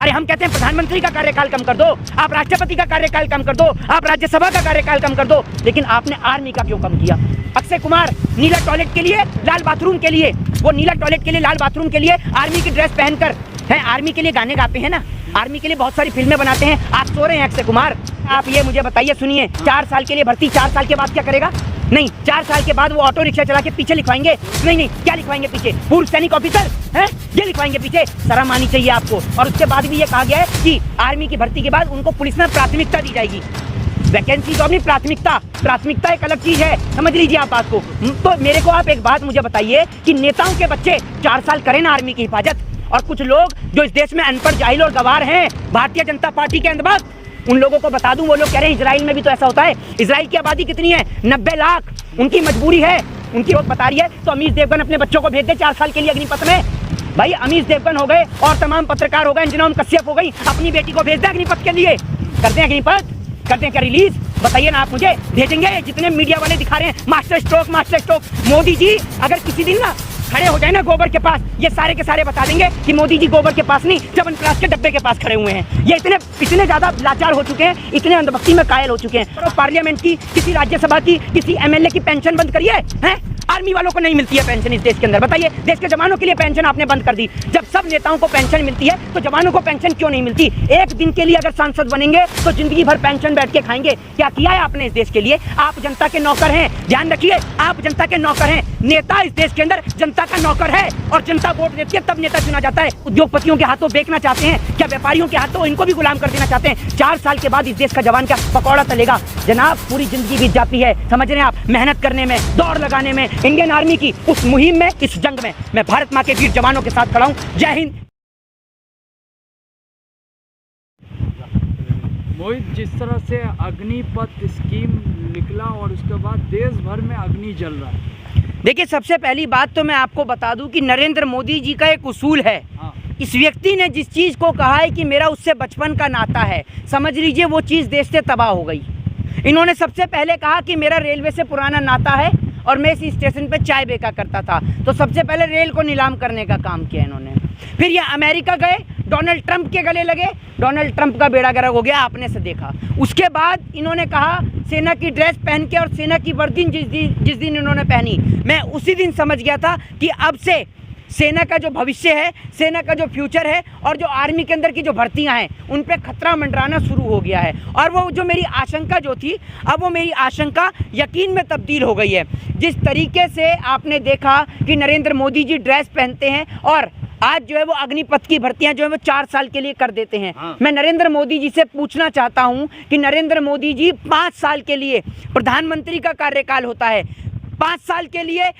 अरे हम कहते हैं प्रधानमंत्री का कार्यकाल कम कर दो, आप राष्ट्रपति का कार्यकाल कम कर दो, आप राज्यसभा का कार्यकाल कम कर दो, लेकिन आपने आर्मी का क्यों कम किया? अक्षय कुमार नीला टॉयलेट के लिए, लाल बाथरूम के लिए, वो नीला टॉयलेट के लिए, लाल बाथरूम के लिए आर्मी की ड्रेस पहनकर है, आर्मी के लिए गाने गाते हैं ना, आर्मी के लिए बहुत सारी फिल्में बनाते हैं। आप सो रहे हैं अक्षय कुमार, आप ये मुझे बताइए, सुनिए, 4 साल के लिए भर्ती, 4 साल के बाद क्या करेगा? नहीं, 4 साल के बाद वो ऑटो रिक्शा चला के पीछे लिखवाएंगे? नहीं, क्या लिखवाएंगे पीछे? पूर्व सैनिक ऑफिसर है, ये लिखवाएंगे पीछे। शर्म आनी चाहिए आपको। और उसके बाद भी ये कहा गया है कि आर्मी की भर्ती के बाद उनको पुलिस में प्राथमिकता दी जाएगी। वैकेंसी तो अपनी प्राथमिकता एक अलग चीज है, समझ लीजिए आप बात को। तो मेरे को आप एक बात मुझे बताइए कि नेताओं के बच्चे 4 साल करें ना आर्मी की हिफाजत, और कुछ लोग जो इस देश में अनपढ़, जाहिल और गवार हैं, भारतीय जनता पार्टी के अंदर, उन लोगों को बता दूं, वो लोग कह रहे हैं इजराइल में भी तो ऐसा होता है। इजराइल की आबादी कितनी है? 90 लाख। उनकी मजबूरी है, उनकी रोज बता रही है, तो अमीश देवगन अपने बच्चों को भेज दे 4 साल के लिए अग्निपथ में। भाई अमीश देवगन हो गए और तमाम पत्रकार हो गए, अंजुम कश्यप हो गई, अपनी बेटी को भेज दे अग्निपथ के लिए। करते हैं अग्निपथ, करते हैं क्या रिलीज? बताइए ना आप मुझे, भेजेंगे? जितने मीडिया वाले दिखा रहे हैं मास्टर स्ट्रोक। मोदी जी अगर किसी दिन ना खड़े हो जाए ना गोबर के पास, ये सारे के सारे बता देंगे कि मोदी जी गोबर के पास नहीं, च्यवनप्राश के डब्बे के पास खड़े हुए हैं। ये इतने ज्यादा लाचार हो चुके हैं, इतने अंधभक्ति में कायल हो चुके हैं। तो पार्लियामेंट की, किसी राज्यसभा की, किसी एमएलए की पेंशन बंद करिए, हैं? आर्मी वालों को नहीं मिलती है पेंशन इस देश के अंदर। बताइए, देश के जवानों के लिए पेंशन आपने बंद कर दी। जब सब नेताओं को पेंशन मिलती है तो जवानों को पेंशन क्यों नहीं मिलती? एक दिन के लिए अगर सांसद बनेंगे तो जिंदगी भर पेंशन बैठ के खाएंगे। क्या किया है आपने इस देश के लिए? आप जनता के नौकर हैं, ध्यान रखिए, आप जनता के नौकर हैं। नेता इस देश के अंदर जनता का नौकर है, और जनता वोट देती है तब नेता चुना जाता है। उद्योगपतियों के हाथों बेचना चाहते हैं क्या? व्यापारियों के हाथों इनको भी गुलाम कर देना चाहते हैं? 4 साल के बाद इस देश का जवान क्या पकौड़ा तलेगा? जनाब, पूरी जिंदगी बीत जाती है, समझ रहे हैं आप, मेहनत करने में, दौड़ लगाने में। इंडियन आर्मी की उस मुहिम में, इस जंग में मैं भारत मां के वीर जवानों के साथ खड़ा हूं। जय हिंद। मोहित, जिस तरह से अग्निपथ स्कीम निकला और उसके बाद देश भर में अग्नि जल रहा है। देखिए, सबसे पहली बात तो मैं आपको बता दूं कि नरेंद्र मोदी जी का एक उसूल है। इस व्यक्ति ने जिस चीज़ को कहा है कि मेरा उससे बचपन का नाता है, समझ लीजिए वो चीज़ देश से तबाह हो गई। इन्होंने सबसे पहले कहा कि मेरा रेलवे से पुराना नाता है और मैं इस स्टेशन पे चाय बेचा करता था, तो सबसे पहले रेल को नीलाम करने का काम किया इन्होंने। फिर ये अमेरिका गए, डोनाल्ड ट्रंप के गले लगे, डोनाल्ड ट्रंप का बेड़ा गर्क हो गया, आपने से देखा। उसके बाद इन्होंने कहा सेना की ड्रेस पहन के, और सेना की वर्दी जिस दिन इन्होंने पहनी, मैं उसी दिन समझ गया था कि अब से सेना का जो भविष्य है, सेना का जो फ्यूचर है, और जो आर्मी के अंदर की जो भर्तियां हैं, उन पे खतरा मंडराना शुरू हो गया है। और वो जो मेरी आशंका जो थी, अब वो मेरी आशंका यकीन में तब्दील हो गई है। जिस तरीके से आपने देखा कि नरेंद्र मोदी जी ड्रेस पहनते हैं और आज जो है वो अग्निपथ की भर्तियां जो है वो 4 साल के लिए कर देते हैं। मैं नरेंद्र मोदी जी से पूछना चाहता हूं कि नरेंद्र मोदी जी 5 साल के लिए प्रधानमंत्री का कार्यकाल होता है, 5 साल के लिए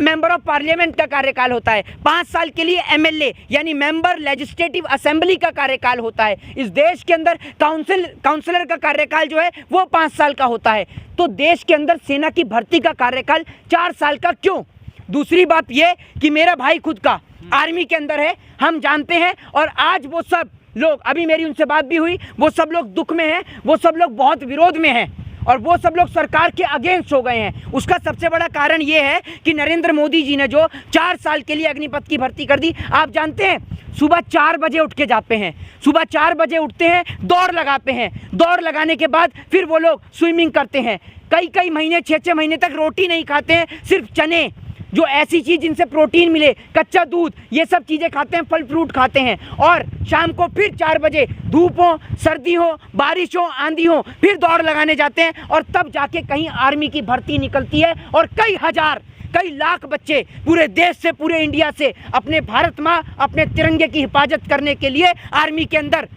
मेंबर ऑफ पार्लियामेंट का कार्यकाल होता है, 5 साल के लिए एमएलए यानी मेंबर लेजिस्लेटिव असेंबली का कार्यकाल होता है। इस देश के अंदर काउंसलर का कार्यकाल जो है वो 5 साल का होता है। तो देश के अंदर सेना की भर्ती का कार्यकाल 4 साल का क्यों? दूसरी बात ये कि मेरा भाई खुद का आर्मी के अंदर है, हम जानते हैं, और आज वो सब लोग, अभी मेरी उनसे बात भी हुई, वो सब लोग दुख में हैं, वो सब लोग बहुत विरोध में हैं, और वो सब लोग सरकार के अगेंस्ट हो गए हैं। उसका सबसे बड़ा कारण ये है कि नरेंद्र मोदी जी ने जो 4 साल के लिए अग्निपथ की भर्ती कर दी। आप जानते हैं, सुबह 4 बजे उठ के जाते हैं, सुबह 4 बजे उठते हैं, दौड़ लगाते हैं, दौड़ लगाने के बाद फिर वो लोग स्विमिंग करते हैं, कई महीने, 6 महीने तक रोटी नहीं खाते हैं, सिर्फ चने, जो ऐसी चीज़ जिनसे प्रोटीन मिले, कच्चा दूध, ये सब चीज़ें खाते हैं, फल फ्रूट खाते हैं। और शाम को फिर 4 बजे, धूप हो, सर्दी हो, बारिश हो, आंधी हो, फिर दौड़ लगाने जाते हैं, और तब जाके कहीं आर्मी की भर्ती निकलती है, और कई हजार, कई लाख बच्चे पूरे देश से, पूरे इंडिया से अपने भारत माँ, अपने तिरंगे की हिफाजत करने के लिए आर्मी के अंदर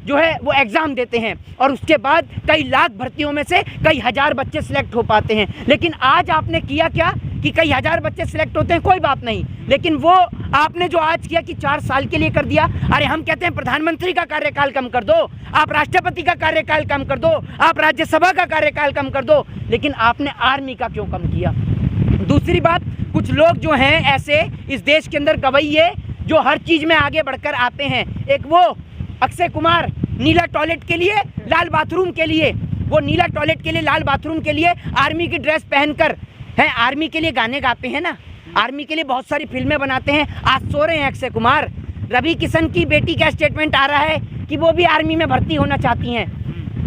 जो है वो एग्ज़ाम देते हैं, और उसके बाद कई लाख भर्तियों में से कई हजार बच्चे सिलेक्ट हो पाते हैं। लेकिन आज आपने किया क्या कि कई हजार बच्चे सिलेक्ट होते हैं, कोई बात नहीं, लेकिन वो आपने जो आज किया कि 4 साल के लिए कर दिया। अरे हम कहते हैं प्रधानमंत्री का कार्यकाल कम कर दो, आप राष्ट्रपति का कार्यकाल कम कर दो, आप राज्यसभा का कार्यकाल कम कर दो, लेकिन आपने आर्मी का क्यों कम किया? दूसरी बात, कुछ लोग जो हैं ऐसे इस देश के अंदर गवैये जो हर चीज़ में आगे बढ़कर आते हैं। एक वो अक्षय कुमार नीला टॉयलेट के लिए, लाल बाथरूम के लिए, वो नीला टॉयलेट के लिए, लाल बाथरूम के लिए आर्मी की ड्रेस पहनकर है, आर्मी के लिए गाने गाते हैं ना, आर्मी के लिए बहुत सारी फिल्में बनाते हैं। आज सो रहे हैं अक्षय कुमार, रवि किशन की बेटी का स्टेटमेंट आ रहा है कि वो भी आर्मी में भर्ती होना चाहती हैं।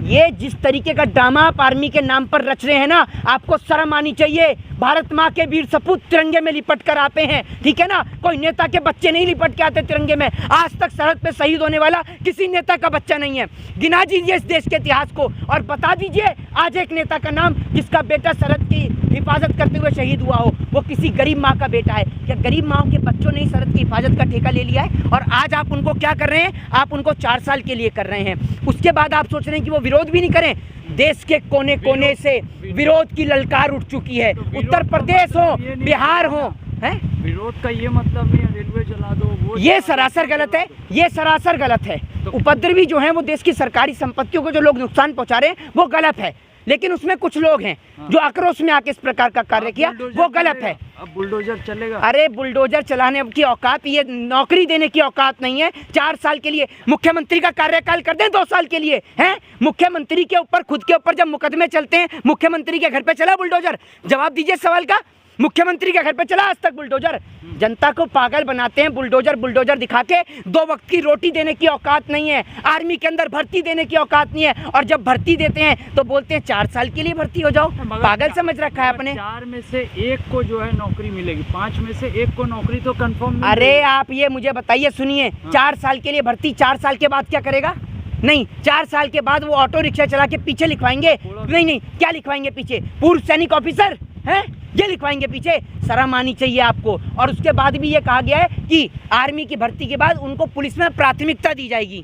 ये जिस तरीके का ड्रामा आप आर्मी के नाम पर रच रहे हैं ना, आपको शर्म आनी चाहिए। भारत माँ के वीर सपूत तिरंगे में लिपट कर आते हैं, ठीक है ना। कोई नेता के बच्चे नहीं लिपट के आते तिरंगे में। आज तक सरहद पे शहीद होने वाला किसी नेता का बच्चा नहीं है। गिना दीजिए इस देश के इतिहास को और बता दीजिए आज एक नेता का नाम जिसका बेटा सरहद की हिफाजत करते हुए शहीद हुआ हो, वो किसी गरीब माँ का बेटा है। क्या गरीब माँओं के बच्चों ने सरहद की हिफाजत का ठेका ले लिया है? और आज आप उनको क्या कर रहे हैं? आप उनको 4 साल के लिए कर रहे हैं। उसके बाद आप सोच रहे हैं कि वो विरोध भी नहीं करें। देश के कोने कोने से विरोध की ललकार उठ चुकी है। उत्तर प्रदेश हो, बिहार हो, हैं? विरोध का ये मतलब नहीं है रेलवे जला दो, वो ये सरासर गलत है, ये सरासर गलत है। उपद्रवी जो हैं वो देश की सरकारी संपत्तियों को जो लोग नुकसान पहुंचा रहे हैं वो गलत है, लेकिन उसमें कुछ लोग हैं जो आक्रोश में आके इस प्रकार का कार्य किया, वो गलत है। अब बुलडोजर चलेगा? अरे बुलडोजर चलाने की औकात, ये नौकरी देने की औकात नहीं है। 4 साल के लिए मुख्यमंत्री का कार्यकाल कर दें 2 साल के लिए, हैं? मुख्यमंत्री के ऊपर, खुद के ऊपर जब मुकदमे चलते हैं, मुख्यमंत्री के घर पे चला बुलडोजर? जवाब दीजिए सवाल का। मुख्यमंत्री के घर पे चला आज तक बुलडोजर? जनता को पागल बनाते हैं बुलडोजर बुलडोजर दिखा के। 2 वक्त की रोटी देने की औकात नहीं है, आर्मी के अंदर भर्ती देने की औकात नहीं है। और जब भर्ती देते हैं तो बोलते हैं 4 साल के लिए भर्ती हो जाओ। पागल समझ रखा है आपने। 4 में से 1 को जो है नौकरी मिलेगी, 5 में से 1 को नौकरी तो कंफर्म। अरे आप ये मुझे बताइए, सुनिए, 4 साल के लिए भर्ती, 4 साल के बाद क्या करेगा? नहीं, 4 साल के बाद वो ऑटो रिक्शा चला के पीछे लिखवाएंगे। नहीं, क्या लिखवाएंगे पीछे? पूर्व सैनिक ऑफिसर हैं, ये लिखवाएंगे पीछे। शर्म आनी चाहिए आपको। और उसके बाद भी ये कहा गया है कि आर्मी की भर्ती के बाद उनको पुलिस में प्राथमिकता दी जाएगी।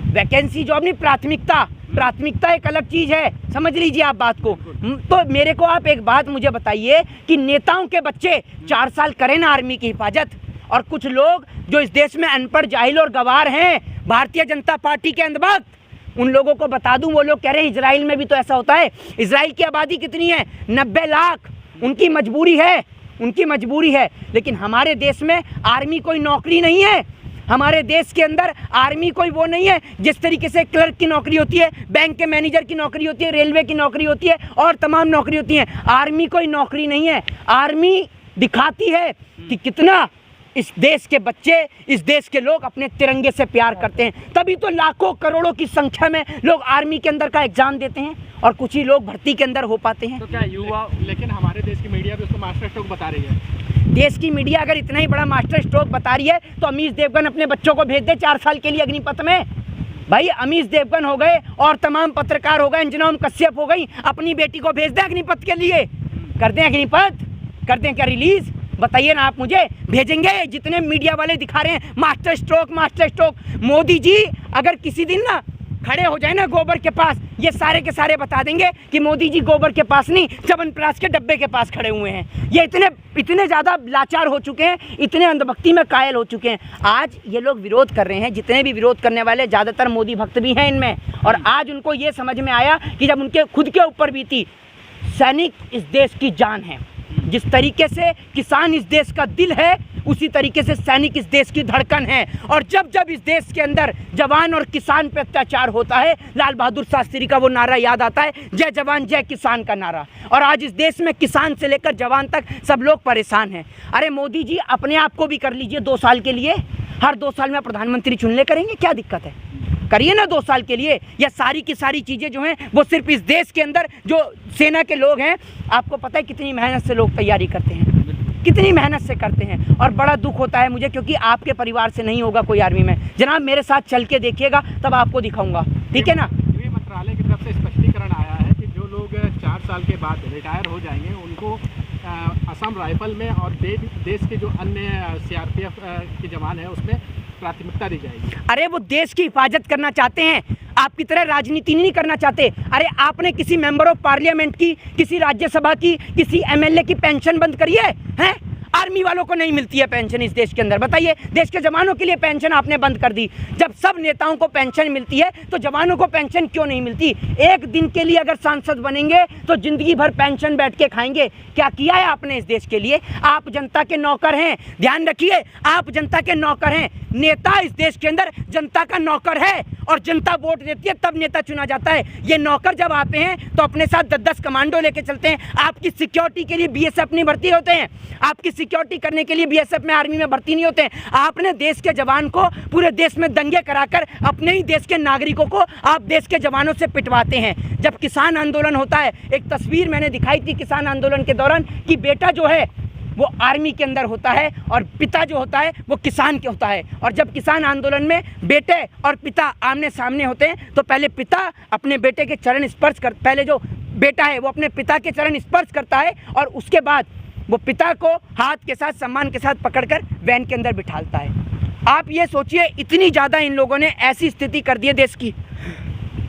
वैकेंसी जॉब नहीं, प्राथमिकता। प्राथमिकता एक अलग चीज है, समझ लीजिए आप बात को। तो मेरे को आप एक बात मुझे बताइए कि नेताओं के बच्चे 4 साल करें ना आर्मी की हिफाजत, और कुछ लोग जो इस देश में अनपढ़, जाहिल और गवार हैं, भारतीय जनता पार्टी के अंधभक्त, उन लोगों को बता दूं, वो लोग कह रहे हैं इजराइल में भी तो ऐसा होता है। इजराइल की आबादी कितनी है? 90 लाख। उनकी मजबूरी है, उनकी मजबूरी है। लेकिन हमारे देश में आर्मी कोई नौकरी नहीं है। हमारे देश के अंदर आर्मी कोई वो नहीं है जिस तरीके से क्लर्क की नौकरी होती है, बैंक के मैनेजर की नौकरी होती है, रेलवे की नौकरी होती है और तमाम नौकरी होती हैं। आर्मी कोई नौकरी नहीं है। आर्मी दिखाती है कि कितना इस देश के बच्चे, इस देश के लोग अपने तिरंगे से प्यार करते हैं। तभी तो लाखों करोड़ों की संख्या में लोग आर्मी के अंदर का एग्जाम देते हैं और कुछ ही लोग भर्ती के अंदर हो पाते हैं। तो क्या युवा, लेकिन हमारे देश की मीडिया भी उसको मास्टर स्ट्रोक बता रही है। देश की मीडिया अगर इतना ही बड़ा मास्टर स्ट्रोक बता रही है तो अमीश देवगन अपने बच्चों को भेज दे 4 साल के लिए अग्निपथ में। भाई अमीश देवगन हो गए और तमाम पत्रकार हो गए, अंजना ओम कश्यप हो गई, अपनी बेटी को भेज दें अग्निपथ के लिए। कर दें अग्निपथ, कर दें क्या रिलीज? बताइए ना आप मुझे, भेजेंगे? जितने मीडिया वाले दिखा रहे हैं master stroke, master stroke. Modi ji अगर किसी दिन ना खड़े हो जाए ना गोबर के पास, ये सारे के सारे बता देंगे कि मोदी जी गोबर के पास नहीं, च्यवनप्राश के डब्बे के पास खड़े हुए हैं। ये इतने ज़्यादा लाचार हो चुके हैं, इतने अंधभक्ति में कायल हो चुके हैं। आज ये लोग विरोध कर रहे हैं, जितने भी विरोध करने वाले ज़्यादातर मोदी भक्त भी हैं इनमें। और आज उनको ये समझ में आया कि जब उनके खुद के ऊपर बीती, सैनिक इस देश की जान है। जिस तरीके से किसान इस देश का दिल है, उसी तरीके से सैनिक इस देश की धड़कन है। और जब जब इस देश के अंदर जवान और किसान पे अत्याचार होता है, लाल बहादुर शास्त्री का वो नारा याद आता है, जय जवान जय किसान का नारा। और आज इस देश में किसान से लेकर जवान तक सब लोग परेशान हैं। अरे मोदी जी अपने आप को भी कर लीजिए 2 साल के लिए, हर 2 साल में प्रधानमंत्री चुन ले, करेंगे? क्या दिक्कत है? करिए ना 2 साल के लिए। या सारी की सारी चीज़ें जो हैं वो सिर्फ इस देश के अंदर जो सेना के लोग हैं, आपको पता है कितनी मेहनत से लोग तैयारी करते हैं, कितनी मेहनत से करते हैं। और बड़ा दुख होता है मुझे, क्योंकि आपके परिवार से नहीं होगा कोई आर्मी में। जनाब मेरे साथ चल के देखिएगा, तब आपको दिखाऊंगा, ठीक है ना। गृह मंत्रालय की तरफ से स्पष्टीकरण आया है कि जो लोग 4 साल के बाद रिटायर हो जाएंगे उनको असम राइफल में और देश के जो अन्य CRPF के जवान हैं उसमें प्राथमिकता दी जाएगी। अरे वो देश की हिफाजत करना चाहते हैं, आपकी तरह राजनीति नहीं करना चाहते। अरे आपने किसी मेंबर ऑफ पार्लियामेंट की, किसी राज्यसभा की, किसी MLA की पेंशन बंद करी है? आर्मी वालों को नहीं मिलती है पेंशन इस देश के अंदर, बताइए। देश के जवानों के लिए पेंशन आपने बंद कर दी। जब सब नेताओं को पेंशन मिलती है तो जवानों को पेंशन क्यों नहीं मिलती? एक दिन के लिए अगर सांसद बनेंगे तो जिंदगी भर पेंशन बैठ के खाएंगे। क्या किया है आपने इस देश के लिए? आप जनता के नौकर हैं, ध्यान रखिए, आप जनता के नौकर हैं। नेता इस देश के अंदर जनता का नौकर है और जनता वोट देती है तब नेता चुना जाता है। ये नौकर जब आते हैं तो अपने साथ 10-10 कमांडो लेके चलते हैं। आपकी सिक्योरिटी के लिए BSF नहीं भर्ती होते हैं, आपकी सिक्योरिटी करने के लिए बीएसएफ में, आर्मी में भर्ती नहीं होते हैं। आपने देश के जवान को पूरे देश में दंगे कराकर अपने ही देश के नागरिकों को आप देश के जवानों से पिटवाते हैं। जब किसान आंदोलन होता है, एक तस्वीर मैंने दिखाई थी किसान आंदोलन के दौरान कि बेटा जो है वो आर्मी के अंदर होता है और पिता जो होता है वो किसान के होता है। और जब किसान आंदोलन में बेटे और पिता आमने सामने होते हैं तो पहले पिता अपने बेटे के चरण स्पर्श कर, पहले जो बेटा है वो अपने पिता के चरण स्पर्श करता है और उसके बाद वो पिता को हाथ के साथ, सम्मान के साथ पकड़कर वैन के अंदर बिठालता है। आप ये सोचिए, इतनी ज़्यादा इन लोगों ने ऐसी स्थिति कर दी है, देश की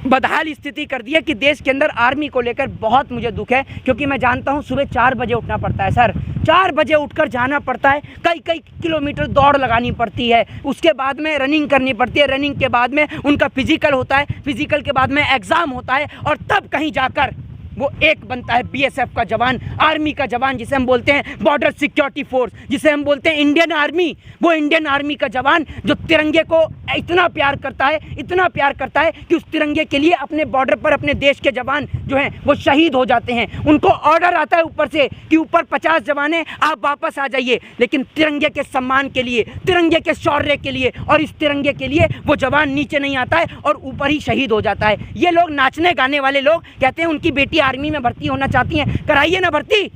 बदहाल स्थिति कर दी है कि देश के अंदर आर्मी को लेकर बहुत मुझे दुख है। क्योंकि मैं जानता हूँ सुबह 4 बजे उठना पड़ता है सर, 4 बजे उठकर जाना पड़ता है, कई किलोमीटर दौड़ लगानी पड़ती है, उसके बाद में रनिंग करनी पड़ती है, रनिंग के बाद में उनका फिजिकल होता है, फिजिकल के बाद में एग्ज़ाम होता है और तब कहीं जाकर वो एक बनता है बीएसएफ का जवान, आर्मी का जवान, जिसे हम बोलते हैं बॉर्डर सिक्योरिटी फोर्स, जिसे हम बोलते हैं इंडियन आर्मी। वो इंडियन आर्मी का जवान जो तिरंगे को इतना प्यार करता है, इतना प्यार करता है कि उस तिरंगे के लिए अपने बॉर्डर पर अपने देश के जवान जो हैं वो शहीद हो जाते हैं। उनको ऑर्डर आता है ऊपर से कि ऊपर 50 जवान हैं, आप वापस आ जाइए, लेकिन तिरंगे के सम्मान के लिए, तिरंगे के शौर्य के लिए और इस तिरंगे के लिए वो जवान नीचे नहीं आता है और ऊपर ही शहीद हो जाता है। ये लोग नाचने गाने वाले लोग कहते हैं उनकी बेटी आर्मी में भर्ती होना चाहती हैं, कराइए ना भर्ती।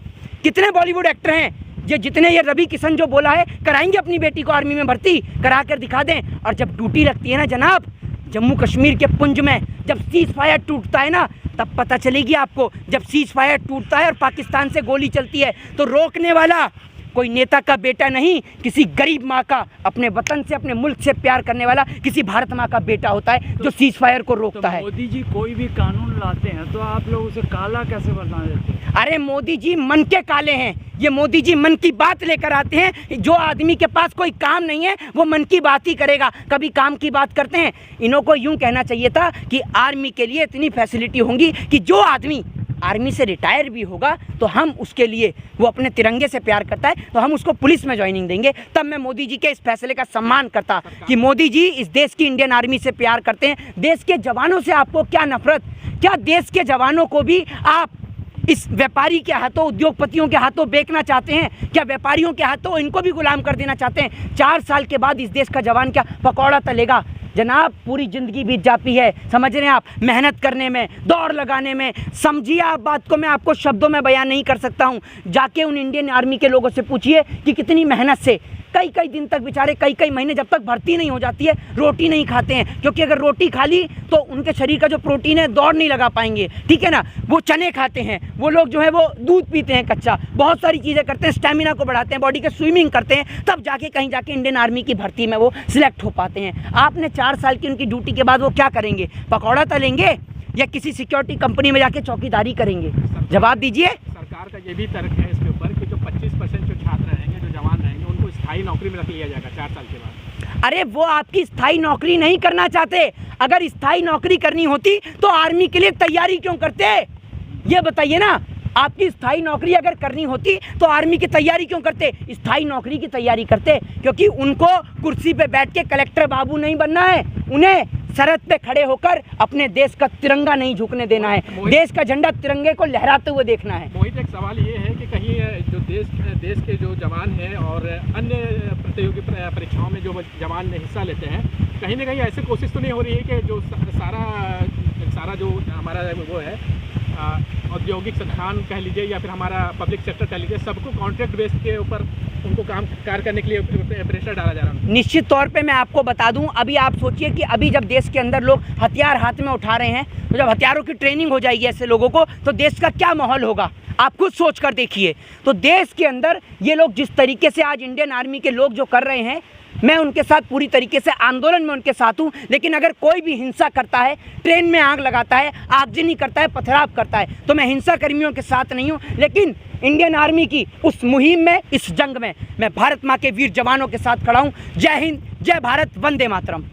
कितने बॉलीवुड एक्टर हैं ये, जितने ये रवि किशन जो बोला है, कराएंगे अपनी बेटी को आर्मी में भर्ती, करा कर दिखा दें। और जब ड्यूटी लगती है ना जनाब, जम्मू कश्मीर के पुंज में जब सीज फायर टूटता है ना, तब पता चलेगी आपको। जब सीज फायर टूटता है और पाकिस्तान से गोली चलती है तो रोकने वाला कोई नेता का बेटा नहीं, किसी गरीब माँ का, अपने वतन से, अपने मुल्क से प्यार करने वाला किसी भारत माँ का बेटा होता है जो सीज फायर को रोकता है। मोदी जी कोई भी कानून लाते हैं तो आप लोग उसे काला कैसे बना देते हैं? अरे मोदी जी मन के काले हैं, ये मोदी जी मन की बात लेकर आते हैं। जो आदमी के पास कोई काम नहीं है वो मन की बात ही करेगा, कभी काम की बात करते हैं। इन्हों को यूं कहना चाहिए था कि आर्मी के लिए इतनी फैसिलिटी होंगी कि जो आदमी आर्मी से रिटायर भी होगा तो हम उसके लिए, वो अपने तिरंगे से प्यार करता है तो हम उसको पुलिस में ज्वाइनिंग देंगे। तब मैं मोदी जी के इस फैसले का सम्मान करता कि मोदी जी इस देश की इंडियन आर्मी से प्यार करते हैं। देश के जवानों से आपको क्या नफरत? क्या देश के जवानों को भी आप इस व्यापारी के हाथों, उद्योगपतियों के हाथों बेचना चाहते हैं? क्या व्यापारियों के हाथों इनको भी गुलाम कर देना चाहते हैं? 4 साल के बाद इस देश का जवान क्या पकौड़ा तलेगा? जनाब पूरी ज़िंदगी बीत जाती है, समझ रहे हैं आप, मेहनत करने में, दौड़ लगाने में। समझिए आप बात को, मैं आपको शब्दों में बयान नहीं कर सकता हूँ। जाके उन इंडियन आर्मी के लोगों से पूछिए कि कितनी मेहनत से कई दिन तक बेचारे, कई महीने, जब तक भर्ती नहीं हो जाती है, रोटी नहीं खाते हैं। क्योंकि अगर रोटी खा ली तो उनके शरीर का जो प्रोटीन है दौड़ नहीं लगा पाएंगे, ठीक है ना। वो चने खाते हैं, वो लोग जो है वो दूध पीते हैं कच्चा, बहुत सारी चीज़ें करते हैं, स्टेमिना को बढ़ाते हैं, बॉडी के स्विमिंग करते हैं, तब जाके कहीं जाके इंडियन आर्मी की भर्ती में वो सिलेक्ट हो पाते हैं। आपने 4 साल की उनकी ड्यूटी के बाद वो क्या करेंगे? पकौड़ा तलेंगे या किसी सिक्योरिटी कंपनी में जाके चौकीदारी करेंगे? जवाब दीजिए। सरकार का ये भी तर्क है इसके ऊपर कि जो 25% जो छात्र रहेंगे, जो जवान रहेंगे, उनको स्थायी नौकरी में रख लिया जाएगा 4 साल के बाद। अरे वो आपकी स्थायी नौकरी नहीं करना चाहते। अगर स्थायी नौकरी करनी होती तो आर्मी के लिए तैयारी क्यों करते? ये बताइए ना। आपकी स्थायी नौकरी अगर करनी होती तो आर्मी की तैयारी क्यों करते? स्थायी नौकरी की तैयारी करते क्योंकि उनको कुर्सी पे बैठ के कलेक्टर बाबू नहीं बनना है, उन्हें सरहद पे खड़े होकर अपने देश का तिरंगा नहीं झुकने देना है, देश का झंडा तिरंगे को लहराते हुए देखना है। मोहित, एक सवाल ये है कि कहीं जो देश के जो जवान हैं और अन्य प्रतियोगी परीक्षाओं में जो जवान हिस्सा लेते हैं, कहीं ना कहीं ऐसी कोशिश तो नहीं हो रही है कि जो सारा जो हमारा वो है औद्योगिक संस्थान कह लीजिए या फिर हमारा पब्लिक सेक्टर कह लीजिए, सबको कॉन्ट्रैक्ट बेस के ऊपर उनको कार्य करने के लिए प्रेशर डाला जा रहा है? निश्चित तौर पे मैं आपको बता दूं, अभी आप सोचिए कि अभी जब देश के अंदर लोग हथियार हाथ में उठा रहे हैं, तो जब हथियारों की ट्रेनिंग हो जाएगी ऐसे लोगों को, तो देश का क्या माहौल होगा आप खुद सोच कर देखिए। तो देश के अंदर ये लोग जिस तरीके से आज इंडियन आर्मी के लोग जो कर रहे हैं, मैं उनके साथ पूरी तरीके से आंदोलन में उनके साथ हूँ। लेकिन अगर कोई भी हिंसा करता है, ट्रेन में आग लगाता है, आगजनी करता है, पथराव करता है, तो मैं हिंसा कर्मियों के साथ नहीं हूँ। लेकिन इंडियन आर्मी की उस मुहिम में, इस जंग में मैं भारत माँ के वीर जवानों के साथ खड़ा हूँ। जय हिंद, जय भारत, वंदे मातरम।